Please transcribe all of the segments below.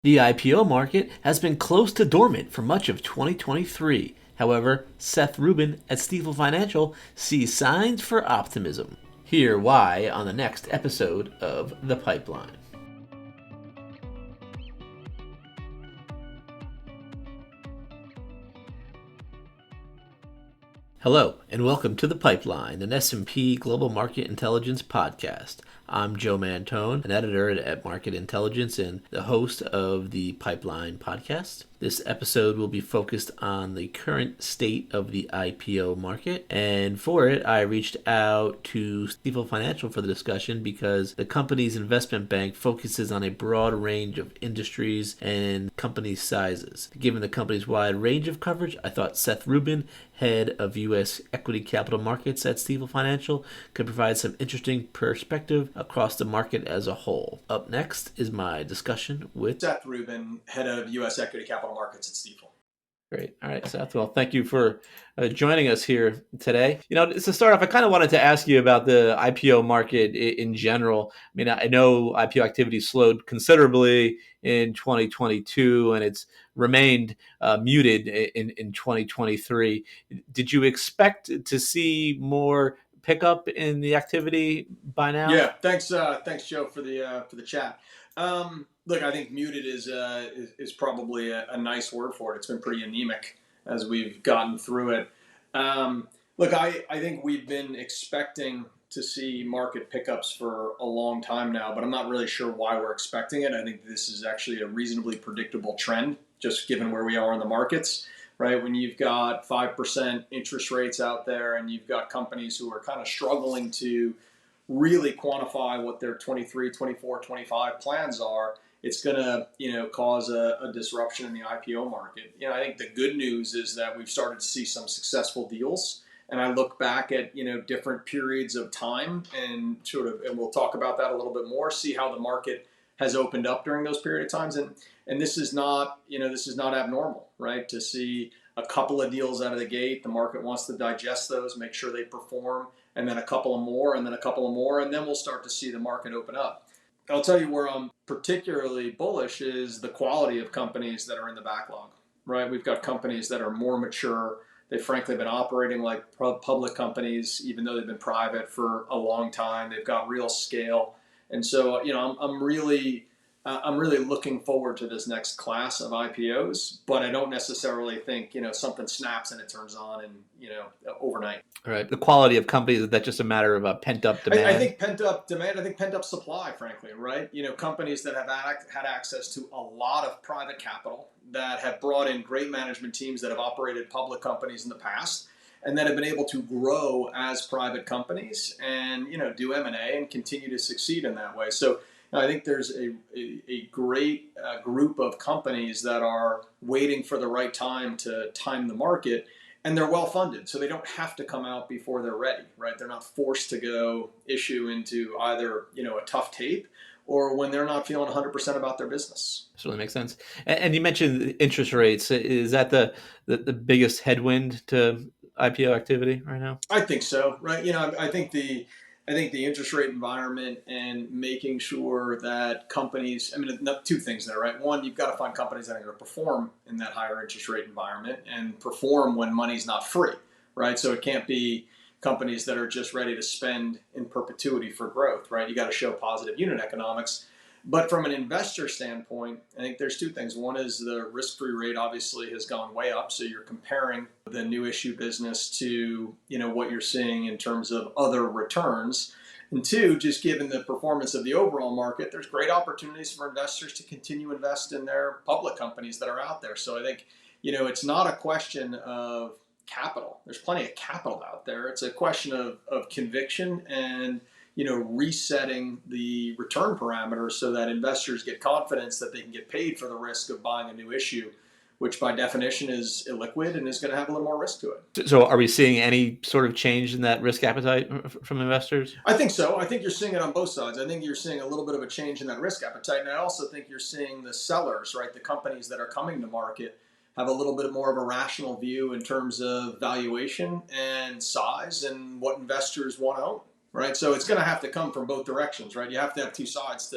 The IPO market has been close to dormant for much of 2023. However, Seth Rubin at Stifel Financial sees signs for optimism. Hear why on the next episode of The Pipeline. Hello, and welcome to The Pipeline, an S&P Global Market Intelligence podcast. I'm Joe Mantone, an editor at Market Intelligence and the host of the Pipeline podcast. This episode will be focused on the current state of the IPO market, and for it, I reached out to Stifel Financial for the discussion because the company's investment bank focuses on a broad range of industries and company sizes. Given the company's wide range of coverage, I thought Seth Rubin, head of U.S. equity capital markets at Stifel Financial, could provide some interesting perspective across the market as a whole. Up next is my discussion with Seth Rubin, head of U.S. equity capital markets at Stifel. Great. All right, Seth. Well, thank you for joining us here today. To start off, I kind of wanted to ask you about the IPO market in general. I mean, I know IPO activity slowed considerably in 2022, and it's remained muted in 2023. Did you expect to see more pickup in the activity by now? Yeah, thanks, Joe, for the chat. Look, I think muted is probably a nice word for it. It's been pretty anemic as we've gotten through it. Look, I think we've been expecting to see market pickups for a long time now, but I'm not really sure why we're expecting it. I think this is actually a reasonably predictable trend, just given where we are in the markets, right? When you've got 5% interest rates out there and you've got companies who are kind of struggling to really quantify what their 23, 24, 25 plans are, it's going to, cause a disruption in the IPO market. I think the good news is that we've started to see some successful deals. And I look back at, different periods of time and and we'll talk about that a little bit more, see how the market has opened up during those period of times. And this is not abnormal, right? To see a couple of deals out of the gate, the market wants to digest those, make sure they perform, and then a couple of more, and then a couple of more, and then we'll start to see the market open up. I'll tell you where I'm particularly bullish is the quality of companies that are in the backlog, right? We've got companies that are more mature. They've frankly been operating like public companies, even though they've been private for a long time. They've got real scale. And so, I'm really looking forward to this next class of IPOs, but I don't necessarily think, something snaps and it turns on and, overnight. All right. The quality of companies, that's just a matter of pent-up demand. I think pent-up demand, I think pent-up supply, frankly, right? Companies that have had access to a lot of private capital, that have brought in great management teams that have operated public companies in the past, and that have been able to grow as private companies and, do M&A and continue to succeed in that way. So I think there's a great group of companies that are waiting for the right time to time the market, and they're well funded, so they don't have to come out before they're ready, right? They're not forced to go issue into either, a tough tape or when they're not feeling 100% about their business. Certainly makes sense. And you mentioned interest rates. Is that the biggest headwind to IPO activity right now? I think so, right? I think the interest rate environment and making sure that companies, two things there, right? One, you've got to find companies that are going to perform in that higher interest rate environment and perform when money's not free, right? So it can't be companies that are just ready to spend in perpetuity for growth, right? You got to show positive unit economics. But from an investor standpoint, I think there's two things. One is the risk-free rate obviously has gone way up. So you're comparing the new issue business to, what you're seeing in terms of other returns. And two, just given the performance of the overall market, there's great opportunities for investors to continue to invest in their public companies that are out there. So I think, it's not a question of capital. There's plenty of capital out there. It's a question of conviction and resetting the return parameters so that investors get confidence that they can get paid for the risk of buying a new issue, which by definition is illiquid and is going to have a little more risk to it. So are we seeing any sort of change in that risk appetite from investors? I think so. I think you're seeing it on both sides. I think you're seeing a little bit of a change in that risk appetite. And I also think you're seeing the sellers, right? The companies that are coming to market have a little bit more of a rational view in terms of valuation and size and what investors want to own. Right, so it's going to have to come from both directions, right? You have to have two sides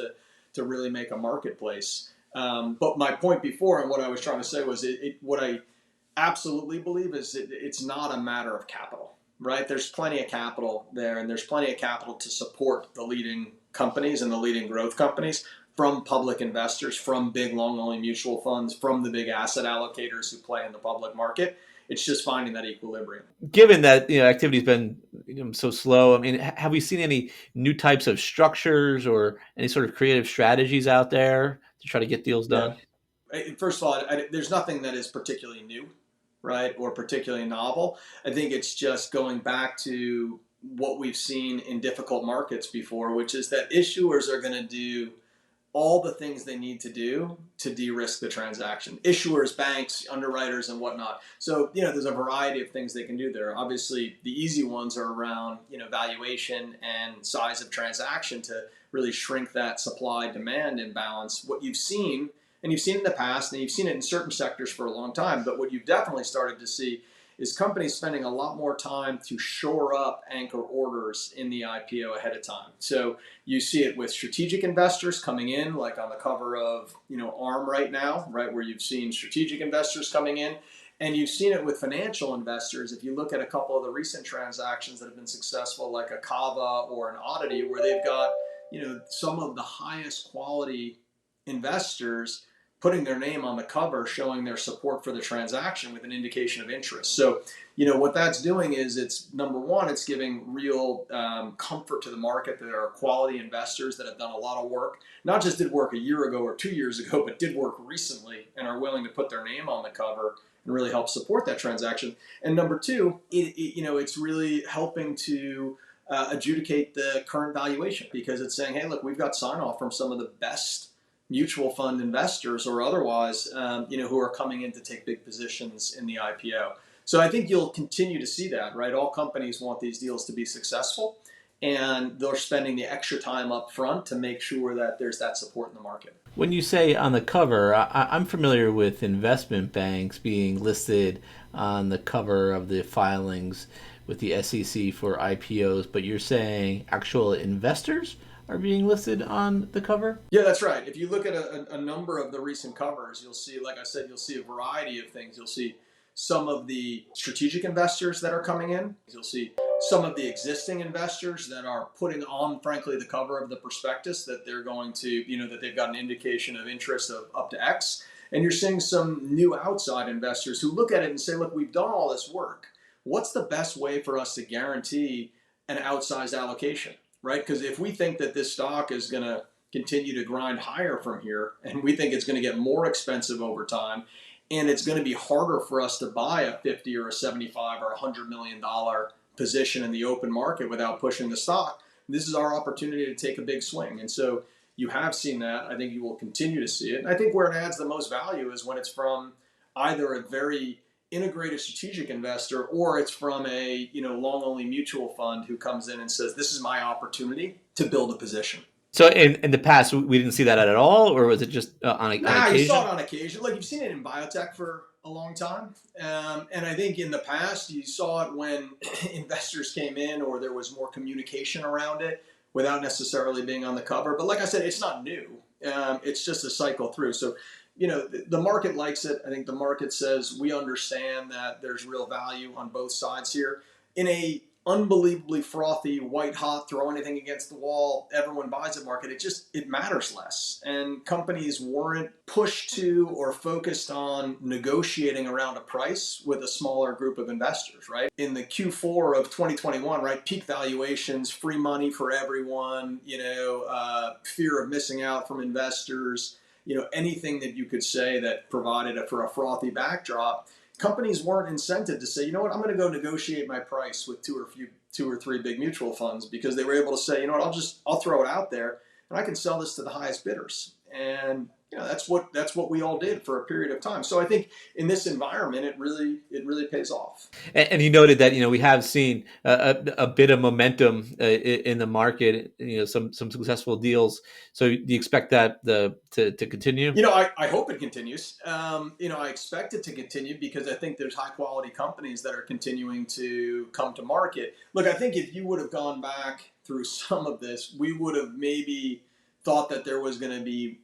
to really make a marketplace. But my point before and what I was trying to say was what I absolutely believe is it's not a matter of capital, right? There's plenty of capital there, and there's plenty of capital to support the leading companies and the leading growth companies from public investors, from big long-only mutual funds, from the big asset allocators who play in the public market. It's just finding that equilibrium. Given that activity's been so slow, I mean, have we seen any new types of structures or any sort of creative strategies out there to try to get deals Yeah. done? First of all, there's nothing that is particularly new, right, or particularly novel. I think it's just going back to what we've seen in difficult markets before, which is that issuers are going to do all the things they need to do to de-risk the transaction. Issuers, banks, underwriters, and whatnot. So, there's a variety of things they can do there. Obviously, the easy ones are around, valuation and size of transaction to really shrink that supply-demand imbalance. What you've seen, and you've seen in the past, and you've seen it in certain sectors for a long time, but what you've definitely started to see is companies spending a lot more time to shore up anchor orders in the IPO ahead of time. So you see it with strategic investors coming in, like on the cover of ARM right now, right, where you've seen strategic investors coming in, and you've seen it with financial investors. If you look at a couple of the recent transactions that have been successful, like a Kava or an Oddity, where they've got some of the highest quality investors putting their name on the cover, showing their support for the transaction with an indication of interest. So, what that's doing is it's, number one, it's giving real comfort to the market that there are quality investors that have done a lot of work, not just did work a year ago or 2 years ago, but did work recently and are willing to put their name on the cover and really help support that transaction. And number two, it's really helping to adjudicate the current valuation, because it's saying, hey, look, we've got sign off from some of the best mutual fund investors or otherwise, who are coming in to take big positions in the IPO. So I think you'll continue to see that, right? All companies want these deals to be successful, and they're spending the extra time up front to make sure that there's that support in the market. When you say on the cover, I'm familiar with investment banks being listed on the cover of the filings with the SEC for IPOs, but you're saying actual investors are being listed on the cover? Yeah, that's right. If you look at a number of the recent covers, you'll see, like I said, you'll see a variety of things. You'll see some of the strategic investors that are coming in. You'll see some of the existing investors that are putting on, frankly, the cover of the prospectus that they're going to, that they've got an indication of interest of up to X. And you're seeing some new outside investors who look at it and say, look, we've done all this work. What's the best way for us to guarantee an outsized allocation? Right? Because if we think that this stock is going to continue to grind higher from here, and we think it's going to get more expensive over time, and it's going to be harder for us to buy a 50 or a 75 or $100 million position in the open market without pushing the stock, this is our opportunity to take a big swing. And so you have seen that. I think you will continue to see it. And I think where it adds the most value is when it's from either a very integrated strategic investor, or it's from a long only mutual fund who comes in and says, this is my opportunity to build a position. So in the past, we didn't see that at all, or was it just on occasion? You saw it on occasion. Like, you've seen it in biotech for a long time. And I think in the past, you saw it when investors came in or there was more communication around it without necessarily being on the cover. But like I said, it's not new. It's just a cycle through. So the market likes it. I think the market says we understand that there's real value on both sides here. In a unbelievably frothy, white hot, throw anything against the wall, everyone buys it market, it matters less. And companies weren't pushed to or focused on negotiating around a price with a smaller group of investors, right? In the Q4 of 2021, right, peak valuations, free money for everyone, fear of missing out from investors, anything that you could say that provided for a frothy backdrop, companies weren't incented to say, you know what, I'm going to go negotiate my price with two or three big mutual funds, because they were able to say, you know what, I'll throw it out there and I can sell this to the highest bidders. And that's what we all did for a period of time. So I think in this environment, it really pays off. And you noted that we have seen a bit of momentum in the market. Some successful deals. So do you expect that to continue? I hope it continues. I expect it to continue because I think there's high quality companies that are continuing to come to market. Look, I think if you would have gone back through some of this, we would have maybe thought that there was going to be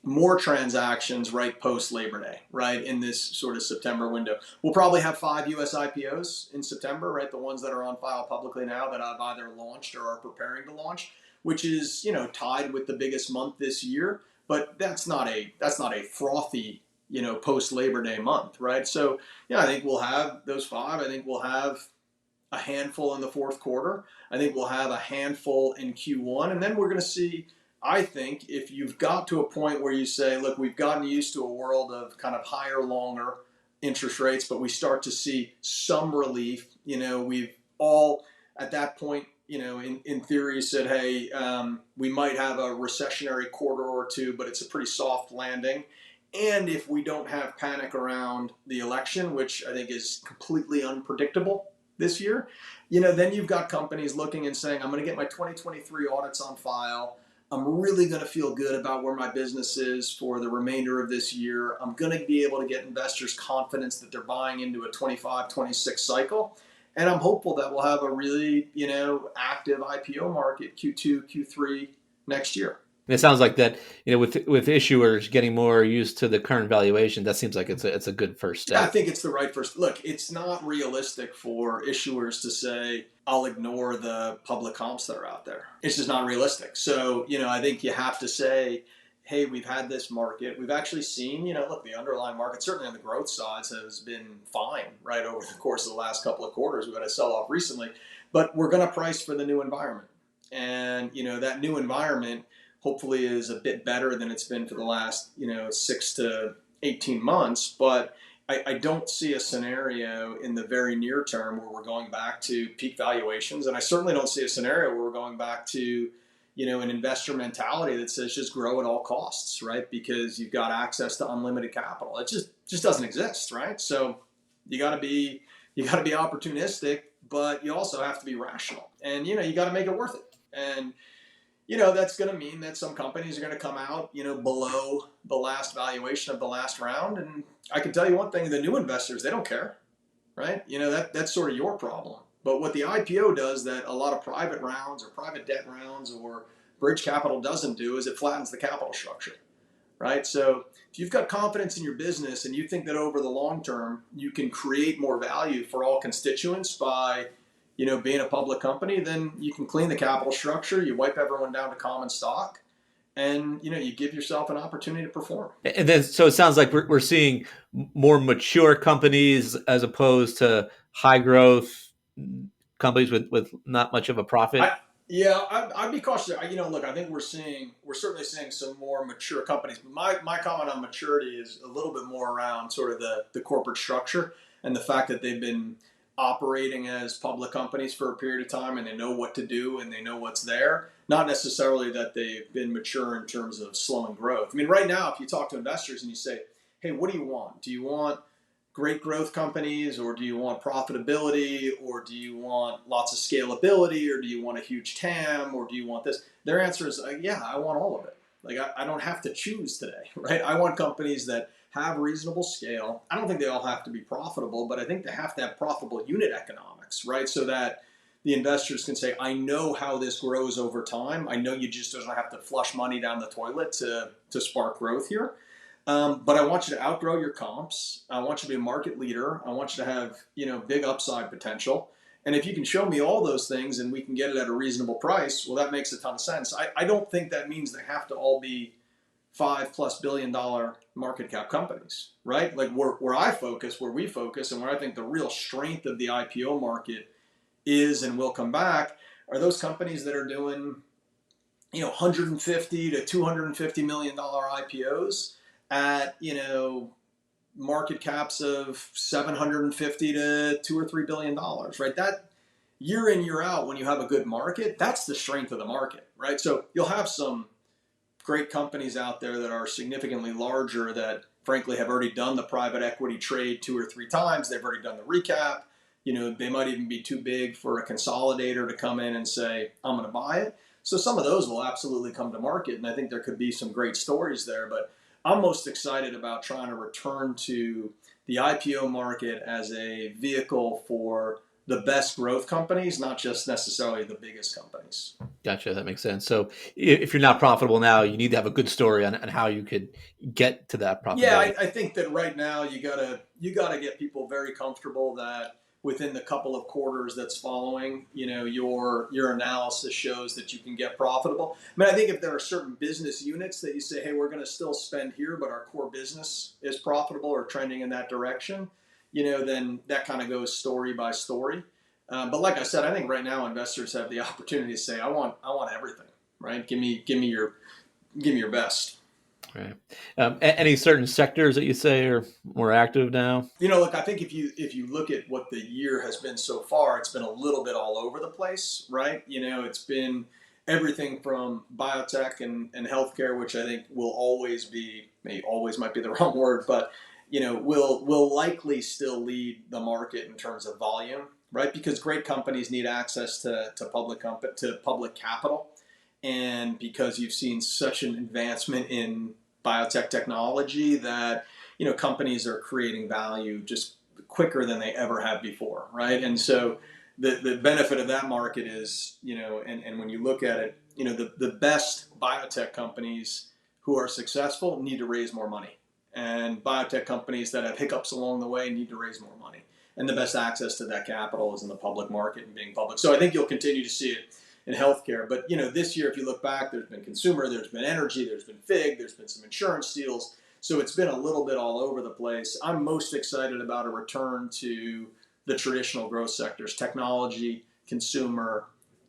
more transactions right post Labor Day, right, in this sort of September window. We'll probably have 5 U.S. IPOs in September, right, the ones that are on file publicly now that I've either launched or are preparing to launch, which is, tied with the biggest month this year. But that's not a frothy, post Labor Day month, right? So yeah, I think we'll have those 5. I think we'll have a handful in the fourth quarter. I think we'll have a handful in Q1, and then we're going to see. I think if you've got to a point where you say, look, we've gotten used to a world of kind of higher, longer interest rates, but we start to see some relief. We've all at that point, in theory said, hey, we might have a recessionary quarter or two, but it's a pretty soft landing. And if we don't have panic around the election, which I think is completely unpredictable this year, then you've got companies looking and saying, I'm going to get my 2023 audits on file. I'm really going to feel good about where my business is for the remainder of this year. I'm going to be able to get investors confidence that they're buying into a 25, 26 cycle. And I'm hopeful that we'll have a really, active IPO market Q2, Q3 next year. And it sounds like that, with issuers getting more used to the current valuation, that seems like it's a good first step. Yeah, I think it's the right first. Look, it's not realistic for issuers to say, I'll ignore the public comps that are out there. It's just not realistic. So, I think you have to say, hey, we've had this market. We've actually seen, look, the underlying market, certainly on the growth sides, has been fine, right, over the course of the last couple of quarters. We've had a sell-off recently. But we're going to price for the new environment. And, that new environment hopefully is a bit better than it's been for the last, 6 to 18 months. But I don't see a scenario in the very near term where we're going back to peak valuations. And I certainly don't see a scenario where we're going back to, an investor mentality that says just grow at all costs, right? Because you've got access to unlimited capital. It just doesn't exist, right? So you got to be opportunistic, but you also have to be rational. And, you got to make it worth it. And, that's going to mean that some companies are going to come out, below the last valuation of the last round. And I can tell you one thing, the new investors, they don't care, right? That's sort of your problem. But what the IPO does that a lot of private rounds or private debt rounds or bridge capital doesn't do is it flattens the capital structure, right? So if you've got confidence in your business and you think that over the long term, you can create more value for all constituents by being a public company, then you can clean the capital structure, you wipe everyone down to common stock, and you give yourself an opportunity to perform. And then, so it sounds like we're seeing more mature companies as opposed to high growth companies with not much of a profit. I'd be cautious. Look, I think we're certainly seeing some more mature companies. But my comment on maturity is a little bit more around sort of the corporate structure and the fact that they've been operating as public companies for a period of time and they know what to do and they know what's there. Not necessarily that they've been mature in terms of slowing growth. I mean, right now, if you talk to investors and you say, hey, what do you want? Do you want great growth companies, or do you want profitability, or do you want lots of scalability, or do you want a huge TAM, or do you want this? Their answer is, yeah, I want all of it. Like, I don't have to choose today, right? I want companies that have reasonable scale. I don't think they all have to be profitable, but I think they have to have profitable unit economics, right? So that the investors can say, I know how this grows over time. I know you just don't have to flush money down the toilet to spark growth here. But I want you to outgrow your comps. I want you to be a market leader. I want you to have, big upside potential. And if you can show me all those things and we can get it at a reasonable price, well, that makes a ton of sense. I don't think that means they have to all be $5+ billion market cap companies, right? Like where we focus, and where I think the real strength of the IPO market is and will come back, are those companies that are doing, $150 to $250 million IPOs at, market caps of $750 to $2 or $3 billion, right? That year in, year out, when you have a good market, that's the strength of the market, right? So you'll have some great companies out there that are significantly larger that frankly have already done the private equity trade 2 or 3 times. They've already done the recap. They might even be too big for a consolidator to come in and say, I'm going to buy it. So some of those will absolutely come to market. And I think there could be some great stories there. But I'm most excited about trying to return to the IPO market as a vehicle for the best growth companies, not just necessarily the biggest companies. Gotcha. That makes sense. So if you're not profitable now, you need to have a good story on how you could get to that Yeah, profitability. I think that right now you gotta get people very comfortable that within the couple of quarters that's following, your analysis shows that you can get profitable. I mean, I think if there are certain business units that you say, hey, we're going to still spend here, but our core business is profitable or trending in that direction, then that kind of goes story by story. But like I said, I think right now investors have the opportunity to say, I want everything, right? Give me your best. Right. Any certain sectors that you say are more active now? Look, I think if you look at what the year has been so far, it's been a little bit all over the place, right? It's been everything from biotech and healthcare, which I think will always be, maybe always might be the wrong word, but will likely still lead the market in terms of volume, right? Because great companies need access to public capital, and because you've seen such an advancement in biotech technology that companies are creating value just quicker than they ever have before, right? And so the benefit of that market is, and when you look at it, the best biotech companies who are successful need to raise more money, and biotech companies that have hiccups along the way need to raise more money. And the best access to that capital is in the public market and being public. So I think you'll continue to see it in healthcare. But this year, if you look back, there's been consumer, there's been energy, there's been FIG, there's been some insurance deals. So it's been a little bit all over the place. I'm most excited about a return to the traditional growth sectors: technology, consumer,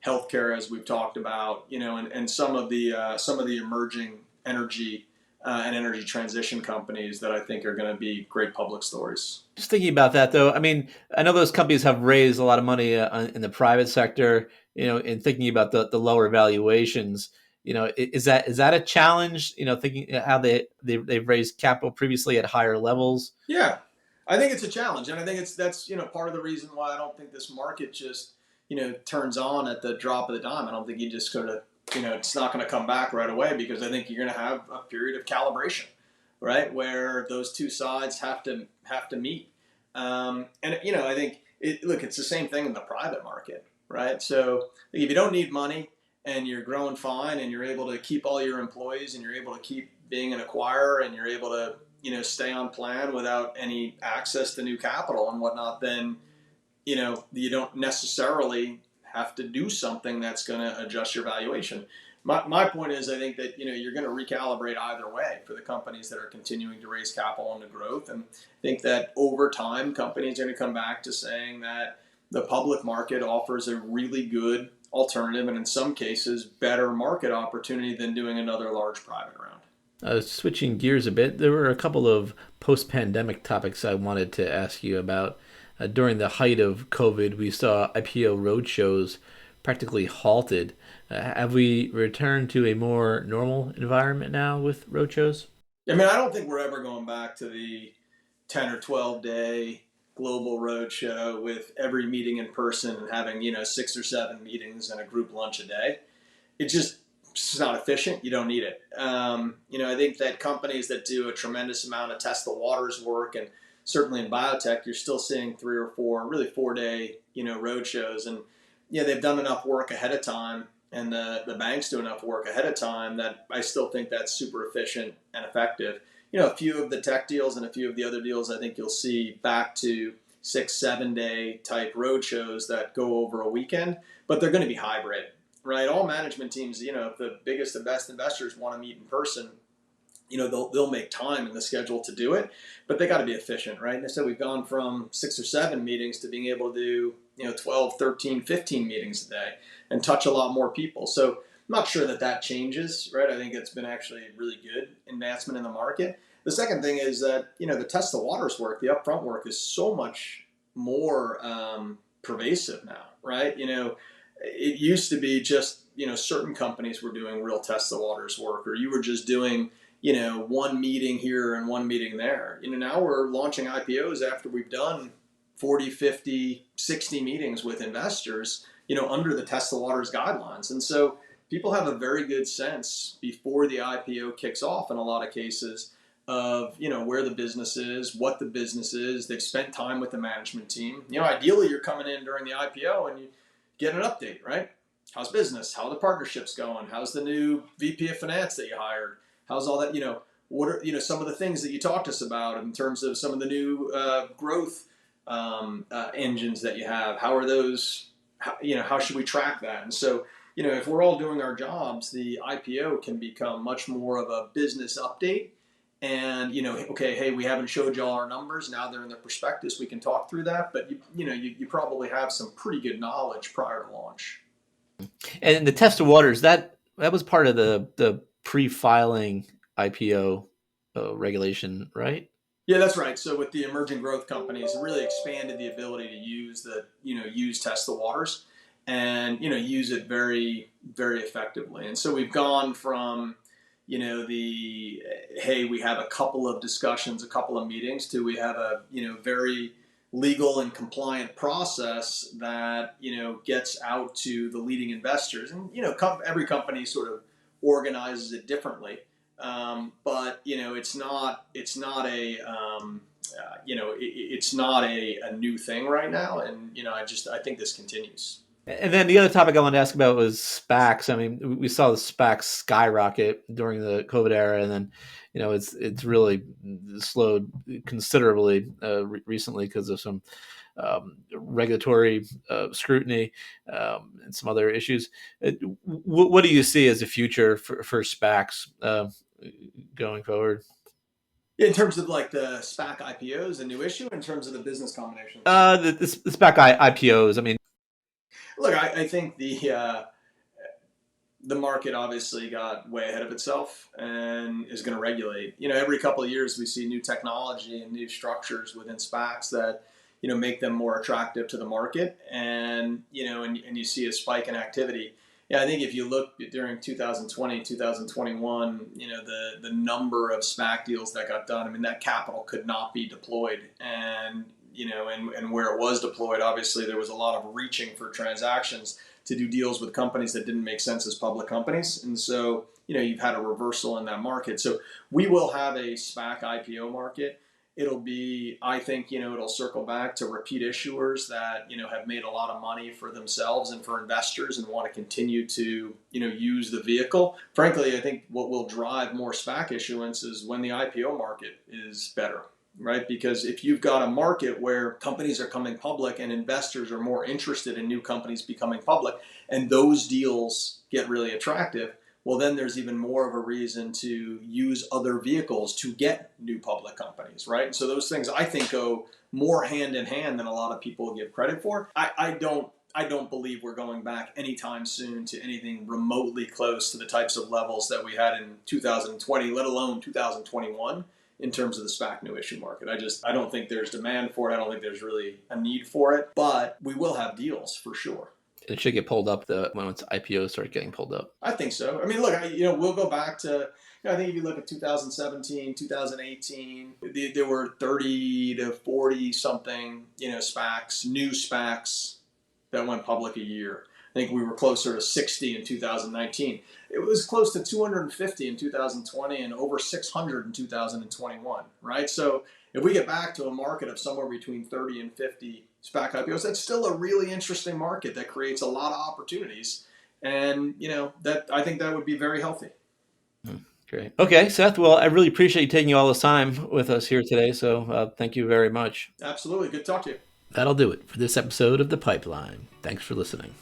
healthcare, as we've talked about, and some of the emerging energy and energy transition companies that I think are going to be great public stories. Just thinking about that, though, I mean, I know those companies have raised a lot of money in the private sector. In thinking about the lower valuations, is that a challenge? Thinking how they've raised capital previously at higher levels. Yeah, I think it's a challenge, and I think that's part of the reason why I don't think this market just turns on at the drop of the dime. I don't think you just sort of it's not going to come back right away, because I think you're going to have a period of calibration, right, where those two sides have to meet. And I think it's the same thing in the private market, right? So if you don't need money and you're growing fine and you're able to keep all your employees and you're able to keep being an acquirer and you're able to stay on plan without any access to new capital and whatnot, then you don't necessarily have to do something that's going to adjust your valuation. My point is, I think that you're going to recalibrate either way for the companies that are continuing to raise capital into growth, and I think that over time companies are going to come back to saying that the public market offers a really good alternative, and in some cases better market opportunity than doing another large private round. Switching gears a bit, there were a couple of post-pandemic topics I wanted to ask you about. During the height of COVID, we saw IPO roadshows practically halted. Have we returned to a more normal environment now with roadshows? I mean, I don't think we're ever going back to the 10 or 12-day global roadshow with every meeting in person and having 6 or 7 meetings and a group lunch a day. It's not efficient. You don't need it. I think that companies that do a tremendous amount of test the waters work, and certainly in biotech, you're still seeing 3 or 4, really 4-day, roadshows, and they've done enough work ahead of time, and the banks do enough work ahead of time that I still think that's super efficient and effective. A few of the tech deals and a few of the other deals, I think you'll see back to 6, 7 day type roadshows that go over a weekend, but they're going to be hybrid, right? All management teams, if the biggest and best investors want to meet in person, they'll make time in the schedule to do it, but they got to be efficient, right? And so we've gone from 6 or 7 meetings to being able to do 12, 13, 15 meetings a day and touch a lot more people. So I'm not sure that changes, right? I think it's been actually really good advancement in the market. The second thing is that the test the waters work, the upfront work, is so much more pervasive now, right? It used to be just certain companies were doing real test the waters work, or you were just doing one meeting here and one meeting there. Now we're launching IPOs after we've done 40, 50, 60 meetings with investors, under the test the waters guidelines. And so people have a very good sense before the IPO kicks off in a lot of cases of, where the business is, what the business is. They've spent time with the management team. Ideally you're coming in during the IPO and you get an update, right? How's business? How are the partnerships going? How's the new VP of finance that you hired? How's all that? What are some of the things that you talked to us about in terms of some of the new growth engines that you have? How are those? How should we track that? And so, if we're all doing our jobs, the IPO can become much more of a business update. And okay, hey, we haven't showed y'all our numbers. Now they're in the prospectus. We can talk through that. But you probably have some pretty good knowledge prior to launch. And the test of waters, that was part of the pre-filing IPO regulation, right? Yeah, that's right. So with the emerging growth companies, it really expanded the ability to use test the waters and use it very, very effectively. And so we've gone from the hey, we have a couple of discussions, a couple of meetings, to we have a very legal and compliant process that gets out to the leading investors. And every company sort of organizes it differently. But it's not a new thing right now. And I think this continues. And then the other topic I wanted to ask about was SPACs. I mean, we saw the SPACs skyrocket during the COVID era, and then it's really slowed considerably recently because of some regulatory scrutiny and some other issues. What do you see as the future for SPACs going forward? In terms of like the SPAC IPOs, a new issue, in terms of the business combinations? The SPAC IPOs. I mean, look, I think the market obviously got way ahead of itself and is going to regulate. Every couple of years we see new technology and new structures within SPACs that make them more attractive to the market, and and you see a spike in activity. Yeah, I think if you look during 2020, 2021, the number of SPAC deals that got done, I mean, that capital could not be deployed. And, and where it was deployed, obviously there was a lot of reaching for transactions to do deals with companies that didn't make sense as public companies. And so, you've had a reversal in that market. So we will have a SPAC IPO market. It'll be, I think, it'll circle back to repeat issuers that, have made a lot of money for themselves and for investors and want to continue to, use the vehicle. Frankly, I think what will drive more SPAC issuance is when the IPO market is better, right? Because if you've got a market where companies are coming public and investors are more interested in new companies becoming public, and those deals get really attractive, well, then there's even more of a reason to use other vehicles to get new public companies, right? And so those things, I think, go more hand in hand than a lot of people give credit for. I don't believe we're going back anytime soon to anything remotely close to the types of levels that we had in 2020, let alone 2021, in terms of the SPAC new issue market. I don't think there's demand for it. I don't think there's really a need for it, but we will have deals for sure. It should get pulled up once IPOs start getting pulled up. I think so. I mean, look, we'll go back to, I think if you look at 2017, 2018, there were 30 to 40 something, SPACs, new SPACs that went public a year. I think we were closer to 60 in 2019. It was close to 250 in 2020 and over 600 in 2021, right? So if we get back to a market of somewhere between 30 and 50 SPAC IPOs, that's still a really interesting market that creates a lot of opportunities. And, that I think that would be very healthy. Great. Okay, Seth. Well, I really appreciate you taking all this time with us here today. So thank you very much. Absolutely. Good to talk to you. That'll do it for this episode of The Pipeline. Thanks for listening.